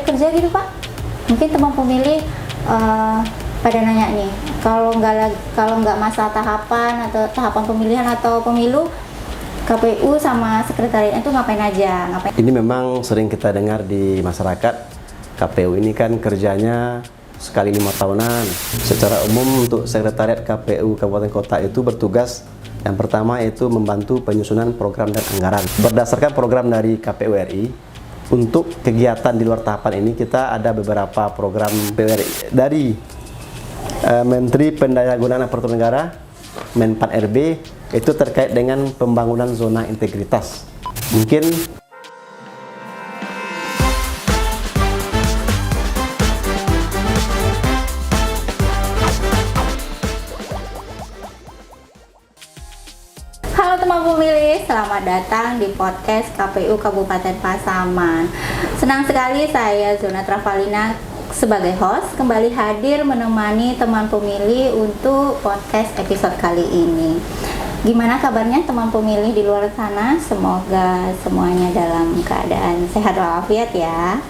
capek kerja gitu Pak? Mungkin teman pemilih pada nanya nih, kalau nggak masa tahapan atau tahapan pemilihan atau pemilu, KPU sama sekretariat itu ngapain aja? Ini memang sering kita dengar di masyarakat. KPU ini kan kerjanya sekali 5 tahunan. Secara umum untuk sekretariat KPU Kabupaten Kota itu bertugas yang pertama yaitu membantu penyusunan program dan anggaran. Berdasarkan program dari KPU RI, untuk kegiatan di luar tahapan ini kita ada beberapa program PURI dari Menteri Pendayagunaan Aparatur Negara, Menpan RB, itu terkait dengan pembangunan zona integritas. Mungkin Halo teman pemilih, selamat datang di podcast KPU Kabupaten Pasaman. Senang sekali saya Zona Travalina sebagai host kembali hadir menemani teman pemilih untuk podcast episode kali ini. Gimana kabarnya teman pemilih di luar sana? Semoga semuanya dalam keadaan sehat walafiat ya.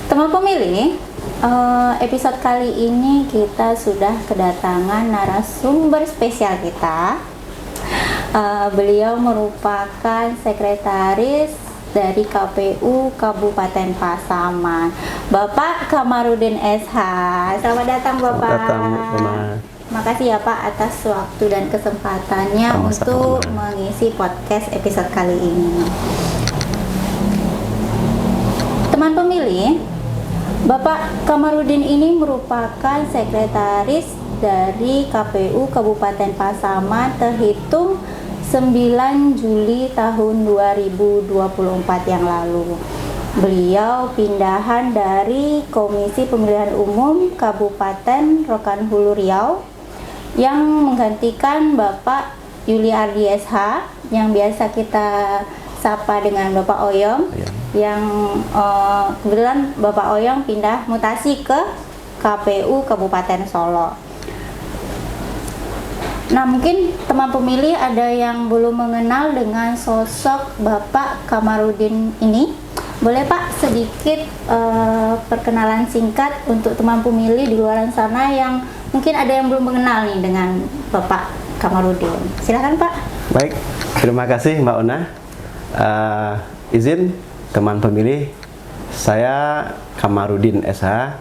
Teman pemilih, episode kali ini kita sudah kedatangan narasumber spesial kita. Beliau merupakan sekretaris dari KPU Kabupaten Pasaman, Bapak Kamarudin SH. Selamat datang Bapak. Selamat datang, Makasih ya Pak atas waktu dan kesempatannya untuk mengisi podcast episode kali ini. Teman pemilih, Bapak Kamarudin ini merupakan sekretaris dari KPU Kabupaten Pasaman terhitung 9 Juli tahun 2024 yang lalu. Beliau pindahan dari Komisi Pemilihan Umum Kabupaten Rokan Hulu Riau yang menggantikan Bapak Yuli Ardi SH yang biasa kita sapa dengan Bapak Oyong, yang kebetulan Bapak Oyong pindah mutasi ke KPU Kabupaten Solo. Nah, mungkin teman pemilih ada yang belum mengenal dengan sosok Bapak Kamarudin ini. Boleh Pak sedikit perkenalan singkat untuk teman pemilih di luar sana yang mungkin ada yang belum mengenal nih dengan Bapak Kamarudin. Silakan Pak. baik, terima kasih Mbak Ona. Izin teman pemilih, saya Kamarudin SH,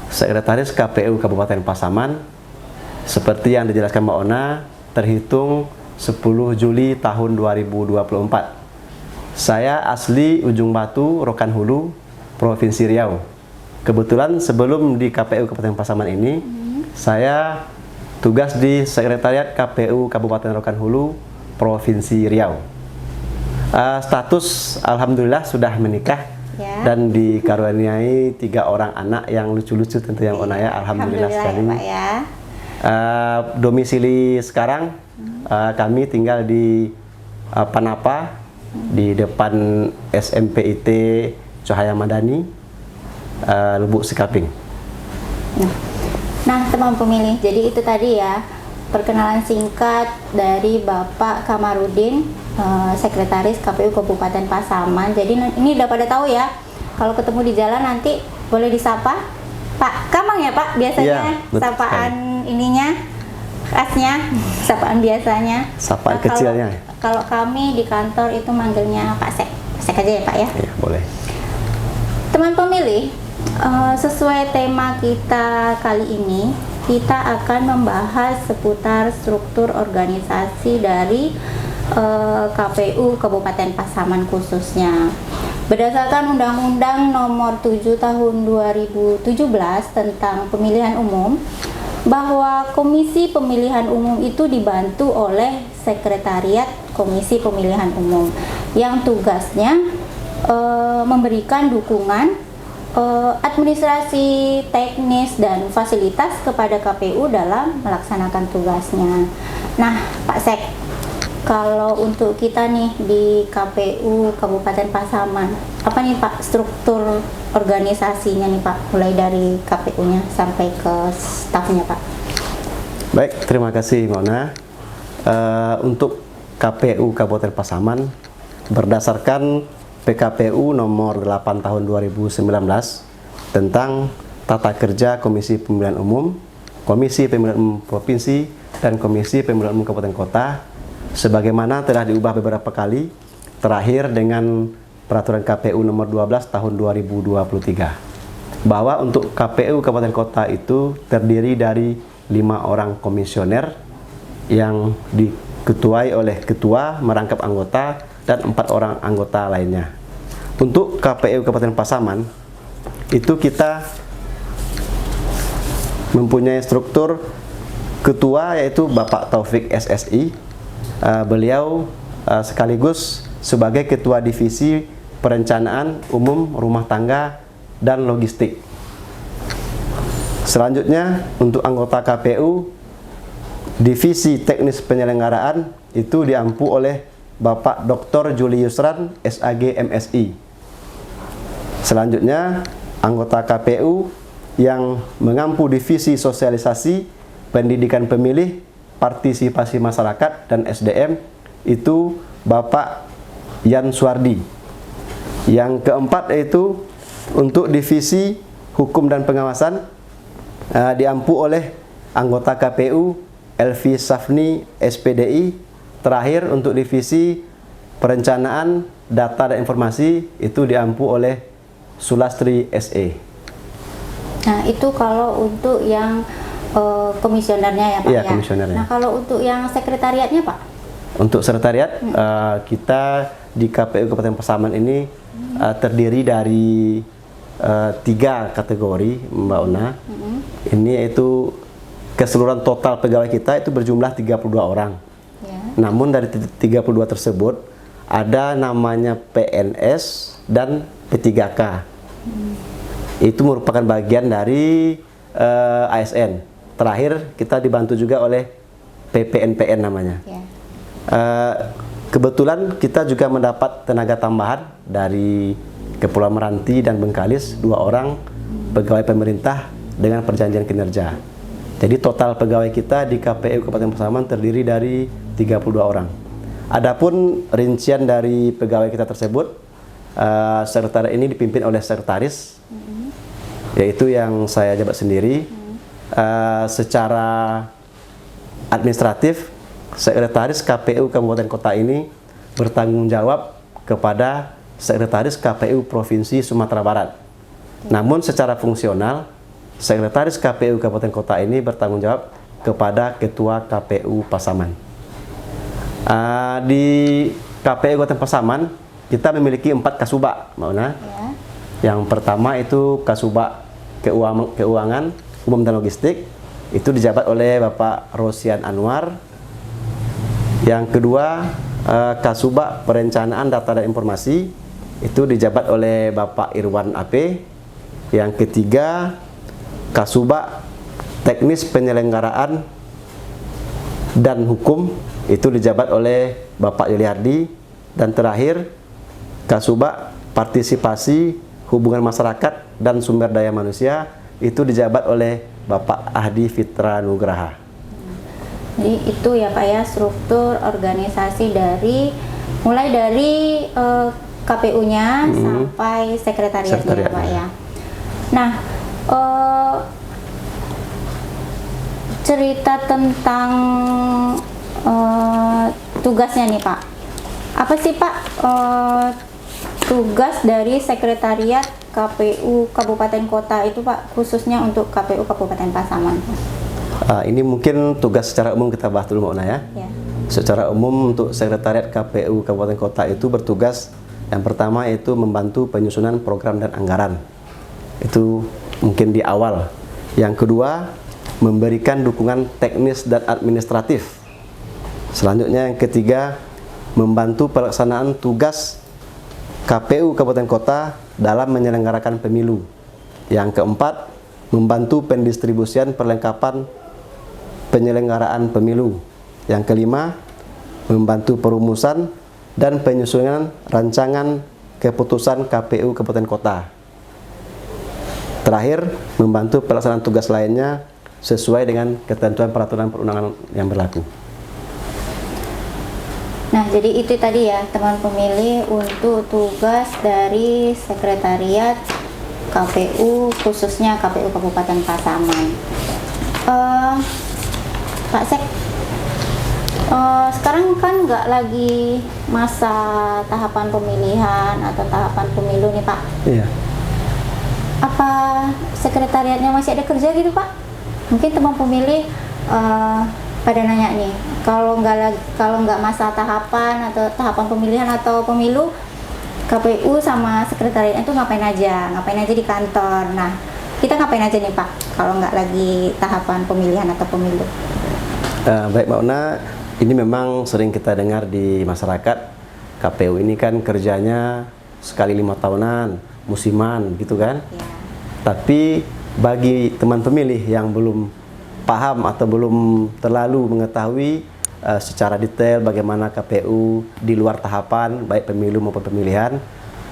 Sekretaris KPU Kabupaten Pasaman. Seperti yang dijelaskan Mbak Ona, terhitung 10 Juli tahun 2024. Saya asli Ujung Batu, Rokan Hulu, Provinsi Riau. Kebetulan sebelum di KPU Kabupaten Pasaman ini, saya tugas di Sekretariat KPU Kabupaten Rokan Hulu, Provinsi Riau. Status Alhamdulillah sudah menikah ya, dan dikaruniai 3 orang anak yang lucu-lucu tentu yang Ona ya. Alhamdulillah sekali. Ya, Pak, ya. Domisili sekarang kami tinggal di Panapa, di depan SMPIT Cahaya Madani, Lubuk Sikaping. Nah teman pemilih, jadi itu tadi ya perkenalan singkat dari Bapak Kamarudin, Sekretaris KPU Kabupaten Pasaman. Jadi ini udah pada tahu ya, kalau ketemu di jalan nanti boleh disapa Pak Kamang ya Pak, biasanya ya, sapaan ininya khasnya, sapaan biasanya. Sapaan kecilnya. Kalau kami di kantor itu manggilnya Pak Sek. Sek aja ya Pak ya. Iya, boleh. Teman pemilih, sesuai tema kita kali ini, kita akan membahas seputar struktur organisasi dari KPU Kabupaten Pasaman khususnya. Berdasarkan Undang-Undang Nomor 7 Tahun 2017 tentang Pemilihan Umum, bahwa Komisi Pemilihan Umum itu dibantu oleh Sekretariat Komisi Pemilihan Umum yang tugasnya memberikan dukungan administrasi, teknis, dan fasilitas kepada KPU dalam melaksanakan tugasnya. Nah, Pak Sek, kalau untuk kita nih di KPU Kabupaten Pasaman, apa nih Pak struktur organisasinya nih Pak, mulai dari KPU-nya sampai ke stafnya Pak? Baik, terima kasih Mona. Untuk KPU Kabupaten Pasaman, berdasarkan PKPU nomor 8 tahun 2019 tentang tata kerja Komisi Pemilihan Umum, Komisi Pemilihan Umum Provinsi, dan Komisi Pemilihan Umum Kabupaten Kota, sebagaimana telah diubah beberapa kali, terakhir dengan Peraturan KPU nomor 12 tahun 2023. Bahwa untuk KPU Kabupaten Kota itu terdiri dari 5 orang komisioner yang diketuai oleh ketua merangkap anggota dan 4 orang anggota lainnya. Untuk KPU Kabupaten Pasaman itu kita mempunyai struktur ketua yaitu Bapak Taufik SSI. Beliau sekaligus sebagai ketua divisi perencanaan umum rumah tangga dan logistik. Selanjutnya untuk anggota KPU divisi teknis penyelenggaraan itu diampu oleh Bapak Dr. Juli Yusran SAG MSI. Selanjutnya anggota KPU yang mengampu divisi sosialisasi, pendidikan pemilih, partisipasi masyarakat, dan SDM itu Bapak Yan Suardi. Yang keempat yaitu untuk divisi hukum dan pengawasan diampu oleh anggota KPU Elvi Safni SPDI. Terakhir untuk divisi perencanaan data dan informasi itu diampu oleh Sulastri SE. Nah, itu kalau untuk yang komisionernya ya Pak? Iya, ya? komisionernya. Nah, kalau untuk yang sekretariatnya Pak? Untuk sekretariat, kita di KPU Kabupaten Pasaman ini terdiri dari 3 kategori, Mbak Una. Ini yaitu keseluruhan total pegawai kita itu berjumlah 32 orang. Ya. Namun dari 32 tersebut, ada namanya PNS dan P3K. Itu merupakan bagian dari ASN. Terakhir kita dibantu juga oleh PPNPN namanya. Ya. Kebetulan kita juga mendapat tenaga tambahan dari Kepulauan Meranti dan Bengkalis, 2 orang pegawai pemerintah dengan perjanjian kinerja. Jadi total pegawai kita di KPU Kabupaten Pasaman terdiri dari 32 orang. Adapun rincian dari pegawai kita tersebut, sekretariat ini dipimpin oleh sekretaris, yaitu yang saya jabat sendiri. Secara administratif, sekretaris KPU Kabupaten Kota ini bertanggung jawab kepada sekretaris KPU Provinsi Sumatera Barat. Namun secara fungsional, sekretaris KPU Kabupaten Kota ini bertanggung jawab kepada ketua KPU Pasaman. Di KPU Kabupaten Pasaman kita memiliki 4 kasubag, Mbak Una. Ya. Yang pertama itu kasubag keuangan umum dan logistik, itu dijabat oleh Bapak Rosian Anwar. Yang kedua, kasubag perencanaan data dan informasi, itu dijabat oleh Bapak Irwan AP. Yang ketiga, kasubag teknis penyelenggaraan dan hukum, itu dijabat oleh Bapak Yuliardi. Dan terakhir, kasubag partisipasi hubungan masyarakat dan sumber daya manusia, itu dijabat oleh Bapak Ahdi Fitra Nugraha. Jadi itu ya Pak ya, struktur organisasi dari mulai dari KPU-nya sampai sekretariatnya ya Pak ya. Nah, cerita tentang tugasnya nih Pak. Apa sih Pak tugas dari sekretariat KPU Kabupaten Kota itu Pak, khususnya untuk KPU Kabupaten Pasaman? Ini mungkin tugas secara umum kita bahas dulu, Mbak Una ya. Ya. Secara umum untuk sekretariat KPU Kabupaten Kota itu bertugas yang pertama yaitu membantu penyusunan program dan anggaran. Itu mungkin di awal. Yang kedua, memberikan dukungan teknis dan administratif. Selanjutnya yang ketiga, membantu pelaksanaan tugas KPU Kabupaten Kota dalam menyelenggarakan pemilu. Yang keempat, membantu pendistribusian perlengkapan penyelenggaraan pemilu. Yang kelima, membantu perumusan dan penyusunan rancangan keputusan KPU Kabupaten Kota. Terakhir, membantu pelaksanaan tugas lainnya sesuai dengan ketentuan peraturan perundangan yang berlaku. Nah, jadi itu tadi ya teman pemilih untuk tugas dari sekretariat KPU, khususnya KPU Kabupaten Pasaman. Pak Sek, sekarang kan nggak lagi masa tahapan pemilihan atau tahapan pemilu nih Pak. Iya. Apa sekretariatnya masih ada kerja gitu Pak? Mungkin teman pemilih pada nanya nih, kalau nggak masa tahapan atau tahapan pemilihan atau pemilu, KPU sama sekretariatnya itu ngapain aja di kantor. Nah, kita ngapain aja nih Pak kalau nggak lagi tahapan pemilihan atau pemilu? Baik Mbak Una, ini memang sering kita dengar di masyarakat, KPU ini kan kerjanya sekali 5 tahunan, musiman gitu kan. Ya. Tapi bagi teman pemilih yang belum paham atau belum terlalu mengetahui secara detail bagaimana KPU di luar tahapan baik pemilu maupun pemilihan,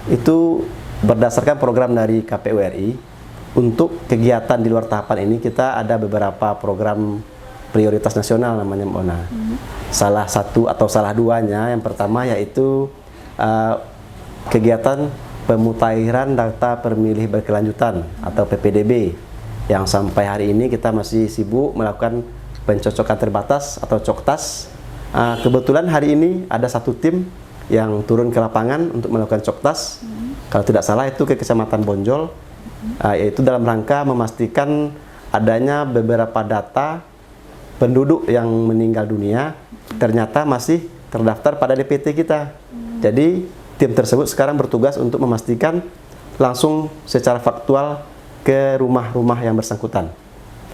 itu berdasarkan program dari KPU RI untuk kegiatan di luar tahapan ini kita ada beberapa program prioritas nasional namanya Mbak Ona. Salah satu atau salah duanya yang pertama yaitu kegiatan pemutakhiran data pemilih berkelanjutan atau PPDB, yang sampai hari ini kita masih sibuk melakukan pencocokan terbatas atau COKTAS. Kebetulan hari ini ada satu tim yang turun ke lapangan untuk melakukan COKTAS. Kalau tidak salah itu ke Kecamatan Bonjol, yaitu dalam rangka memastikan adanya beberapa data penduduk yang meninggal dunia ternyata masih terdaftar pada DPT kita. Jadi tim tersebut sekarang bertugas untuk memastikan langsung secara faktual ke rumah-rumah yang bersangkutan.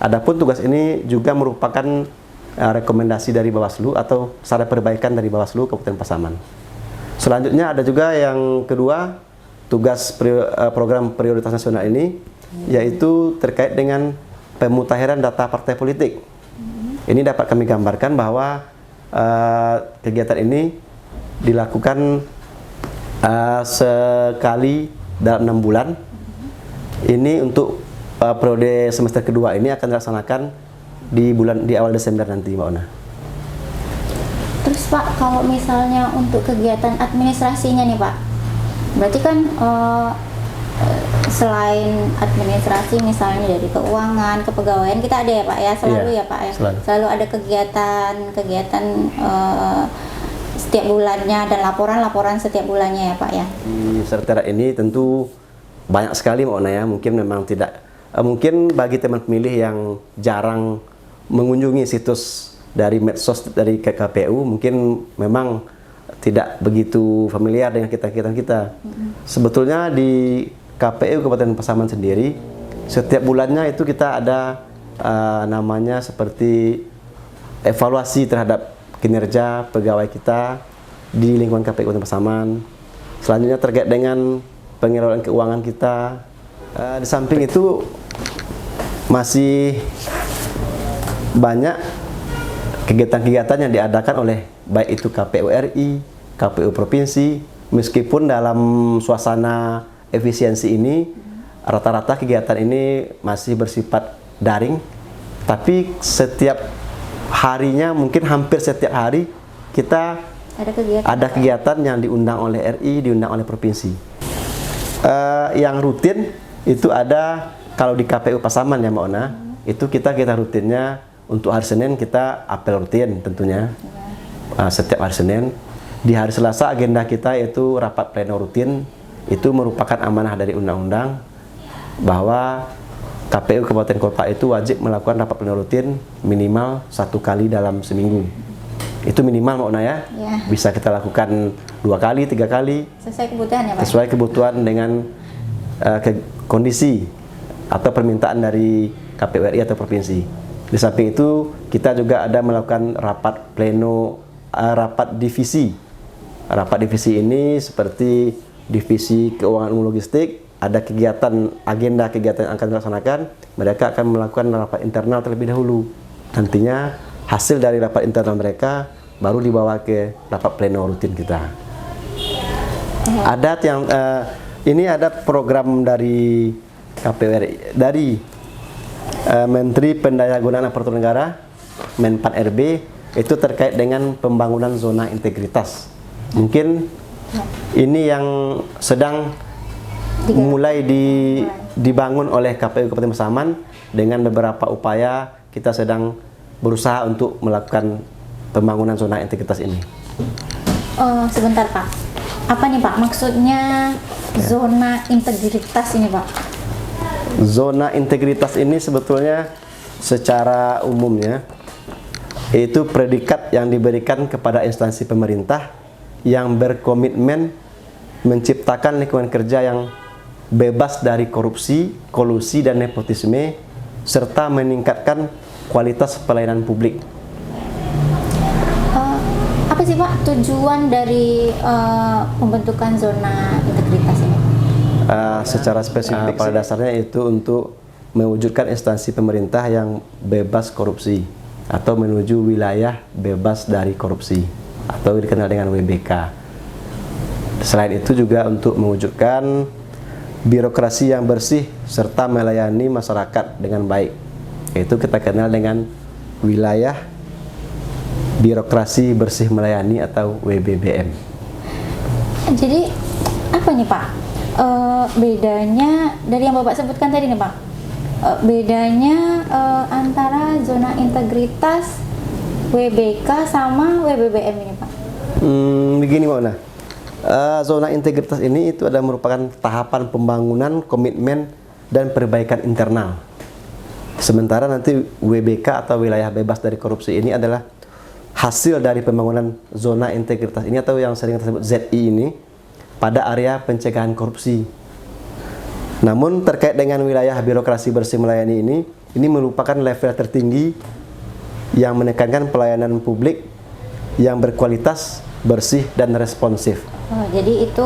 Adapun tugas ini juga merupakan rekomendasi dari Bawaslu atau saran perbaikan dari Bawaslu Kabupaten Pasaman. Selanjutnya ada juga yang kedua, tugas program prioritas nasional ini yaitu terkait dengan pemutakhiran data partai politik. Ini dapat kami gambarkan bahwa kegiatan ini dilakukan sekali dalam 6 bulan. Ini untuk periode semester kedua ini akan dilaksanakan di awal Desember nanti, Mbak Ona. Terus Pak, kalau misalnya untuk kegiatan administrasinya nih Pak, berarti kan selain administrasi misalnya dari keuangan, kepegawaian kita ada ya Pak ya, selalu ya Pak ya, selalu ada kegiatan setiap bulannya dan laporan setiap bulannya ya Pak ya. Di sekretariat ini tentu banyak sekali Mbak Ona ya, mungkin memang tidak, mungkin bagi teman pemilih yang jarang mengunjungi situs dari medsos dari KPU mungkin memang tidak begitu familiar dengan kegiatan kita. Sebetulnya di KPU Kabupaten Pasaman sendiri setiap bulannya itu kita ada namanya seperti evaluasi terhadap kinerja pegawai kita di lingkungan KPU Kabupaten Pasaman. Selanjutnya terkait dengan pengelolaan keuangan kita. Di samping itu masih banyak kegiatan-kegiatan yang diadakan oleh baik itu KPU RI, KPU Provinsi, meskipun dalam suasana efisiensi ini rata-rata kegiatan ini masih bersifat daring, tapi setiap harinya, mungkin hampir setiap hari kita ada kegiatan yang diundang oleh RI, diundang oleh Provinsi. Yang rutin itu ada kalau di KPU Pasaman ya Mbak Ona, itu kita rutinnya untuk hari Senin kita apel rutin tentunya, setiap hari Senin. Di hari Selasa agenda kita yaitu rapat pleno rutin, itu merupakan amanah dari undang-undang bahwa KPU Kabupaten Kota itu wajib melakukan rapat pleno rutin minimal 1 kali dalam seminggu. Itu minimal Mbak Ona ya. Bisa kita lakukan 2 kali, 3 kali. Sesuai kebutuhan ya Pak? Sesuai kebutuhan dengan kondisi atau permintaan dari KPU RI atau Provinsi. Di samping itu kita juga ada melakukan rapat pleno, rapat divisi. Rapat divisi ini seperti divisi keuangan dan logistik, ada kegiatan, agenda kegiatan yang akan dilaksanakan, mereka akan melakukan rapat internal terlebih dahulu. Nantinya hasil dari rapat internal mereka baru dibawa ke rapat pleno rutin kita. Ada yang ini ada program dari KPU RI, dari Menteri Pendayagunaan Aparatur Negara, Menpan RB, itu terkait dengan pembangunan zona integritas. Mungkin ini yang sedang mulai dibangun oleh KPU Kabupaten Pasaman. Dengan beberapa upaya kita sedang berusaha untuk melakukan pembangunan zona integritas ini. Sebentar Pak, apa nih Pak maksudnya zona integritas ini Pak? Zona integritas ini sebetulnya secara umumnya itu predikat yang diberikan kepada instansi pemerintah yang berkomitmen menciptakan lingkungan kerja yang bebas dari korupsi, kolusi, dan nepotisme, serta meningkatkan kualitas pelayanan publik. Apa sih Pak tujuan dari pembentukan zona integritas ini? Secara spesifik pada dasarnya itu untuk mewujudkan instansi pemerintah yang bebas korupsi atau menuju wilayah bebas dari korupsi atau dikenal dengan WBK. Selain itu juga untuk mewujudkan birokrasi yang bersih serta melayani masyarakat dengan baik. Itu kita kenal dengan wilayah birokrasi bersih melayani atau WBBM. Jadi apa nih Pak bedanya dari yang Bapak sebutkan tadi nih Pak? Bedanya antara zona integritas WBK sama WBBM ini Pak? Begini Mona. Zona integritas ini itu adalah merupakan tahapan pembangunan, komitmen, dan perbaikan internal. Sementara nanti WBK atau wilayah bebas dari korupsi ini adalah hasil dari pembangunan zona integritas ini atau yang sering disebut ZI ini pada area pencegahan korupsi. Namun terkait dengan wilayah birokrasi bersih melayani ini merupakan level tertinggi yang menekankan pelayanan publik yang berkualitas, bersih, dan responsif. Jadi itu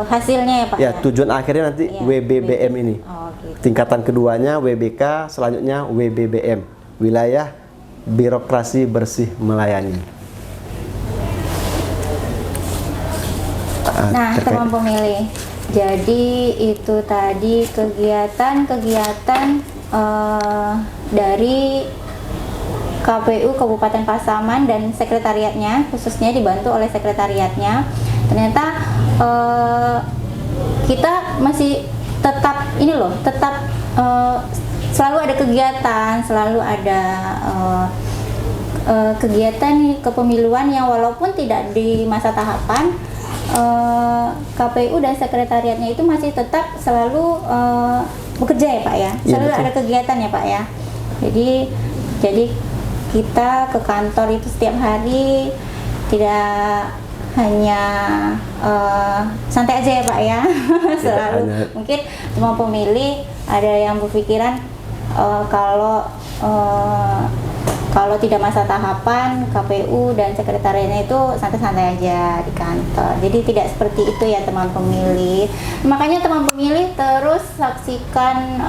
hasilnya ya Pak? Ya, tujuan akhirnya nanti WBBM ini. Gitu. Tingkatan keduanya WBK, selanjutnya WBBM, wilayah birokrasi bersih melayani. Nah, teman pemilih, jadi itu tadi kegiatan-kegiatan dari KPU Kabupaten Pasaman dan sekretariatnya, khususnya dibantu oleh sekretariatnya. Ternyata kita masih tetap selalu ada kegiatan, selalu ada kegiatan kepemiluan yang walaupun tidak di masa tahapan, KPU dan sekretariatnya itu masih tetap selalu bekerja ya Pak ya, selalu ada kegiatan ya Pak ya. Jadi kita ke kantor itu setiap hari, tidak hanya santai aja ya Pak ya. Selalu mungkin semua pemilih ada yang berpikiran kalau tidak masa tahapan, KPU dan sekretariatnya itu santai-santai aja di kantor. Jadi tidak seperti itu ya teman pemilih. Makanya teman pemilih terus saksikan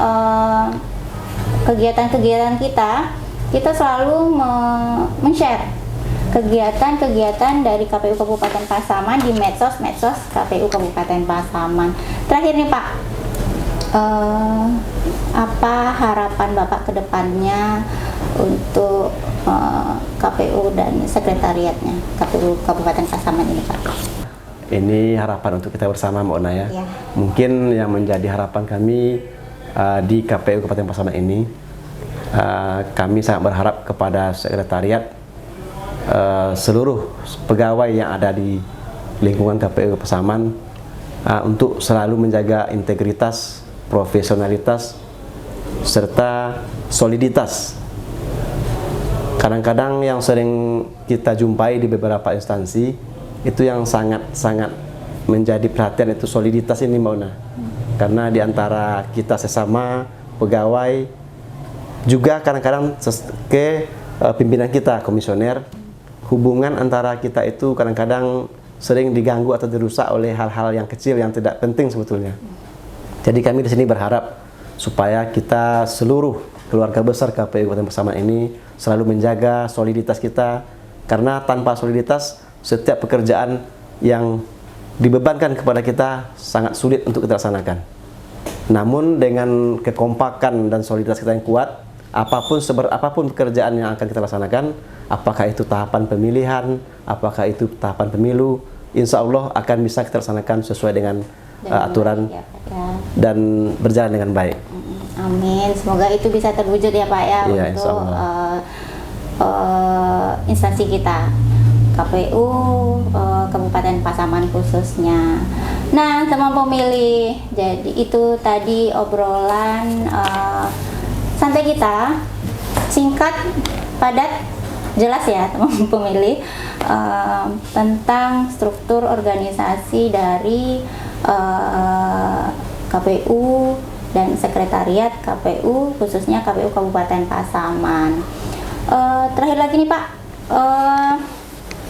kegiatan-kegiatan kita selalu men-share kegiatan-kegiatan dari KPU Kabupaten Pasaman di medsos KPU Kabupaten Pasaman. Terakhir nih Pak, apa harapan Bapak ke depannya untuk KPU dan sekretariatnya KPU Kabupaten Pasaman ini Pak? Ini harapan untuk kita bersama Mbak Ona ya. Mungkin yang menjadi harapan kami di KPU Kabupaten Pasaman ini, kami sangat berharap kepada sekretariat, seluruh pegawai yang ada di lingkungan KPU Pasaman untuk selalu menjaga integritas, profesionalitas, serta soliditas. Kadang-kadang yang sering kita jumpai di beberapa instansi itu yang sangat menjadi perhatian itu soliditas ini Mbak Una. Karena di antara kita sesama pegawai juga kadang-kadang ke pimpinan kita, komisioner, hubungan antara kita itu kadang-kadang sering diganggu atau dirusak oleh hal-hal yang kecil yang tidak penting sebetulnya. Jadi kami di sini berharap supaya kita seluruh keluarga besar KPU Kabupaten Pasaman ini selalu menjaga soliditas kita, karena tanpa soliditas setiap pekerjaan yang dibebankan kepada kita sangat sulit untuk kita laksanakan. Namun dengan kekompakan dan soliditas kita yang kuat, apapun pekerjaan yang akan kita laksanakan, apakah itu tahapan pemilihan, apakah itu tahapan pemilu, insya Allah akan bisa kita laksanakan sesuai dengan aturan baik, ya, Pak, ya. dan berjalan dengan baik. Amin, semoga itu bisa terwujud ya Pak ya, Iya, untuk instansi kita, KPU Kabupaten Pasaman khususnya. Nah, teman pemilih, jadi itu tadi obrolan santai kita, singkat, padat, jelas ya teman pemilih, tentang struktur organisasi dari KPU dan sekretariat KPU, khususnya KPU Kabupaten Pasaman. Terakhir lagi nih Pak,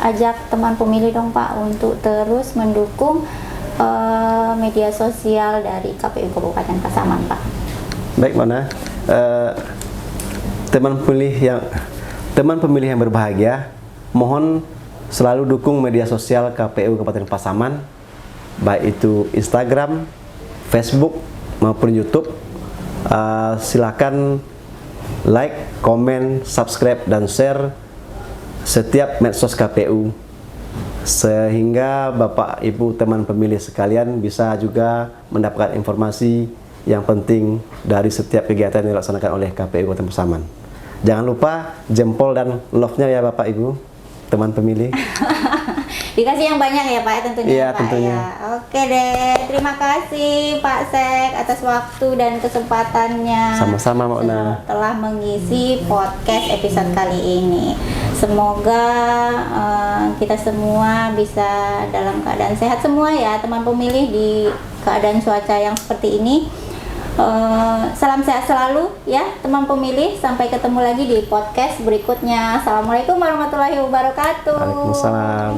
ajak teman pemilih dong Pak untuk terus mendukung media sosial dari KPU Kabupaten Pasaman, Pak. Baik, Mona. Teman pemilih yang berbahagia, mohon selalu dukung media sosial KPU Kabupaten Pasaman, baik itu Instagram, Facebook maupun YouTube. Silakan like, komen, subscribe dan share setiap medsos KPU, sehingga Bapak Ibu teman pemilih sekalian bisa juga mendapatkan informasi yang penting dari setiap kegiatan yang dilaksanakan oleh KPU Kabupaten Pasaman. Jangan lupa jempol dan love-nya ya Bapak Ibu teman pemilih. Dikasih yang banyak ya Pak, tentunya. Iya, Pak, tentunya. ya. Oke deh, terima kasih Pak Sek atas waktu dan kesempatannya. Sama-sama, Mona. Telah mengisi podcast episode kali ini. Semoga kita semua bisa dalam keadaan sehat semua ya teman pemilih di keadaan cuaca yang seperti ini. Salam sehat selalu ya teman pemilih, sampai ketemu lagi di podcast berikutnya. Assalamualaikum warahmatullahi wabarakatuh. Waalaikumsalam.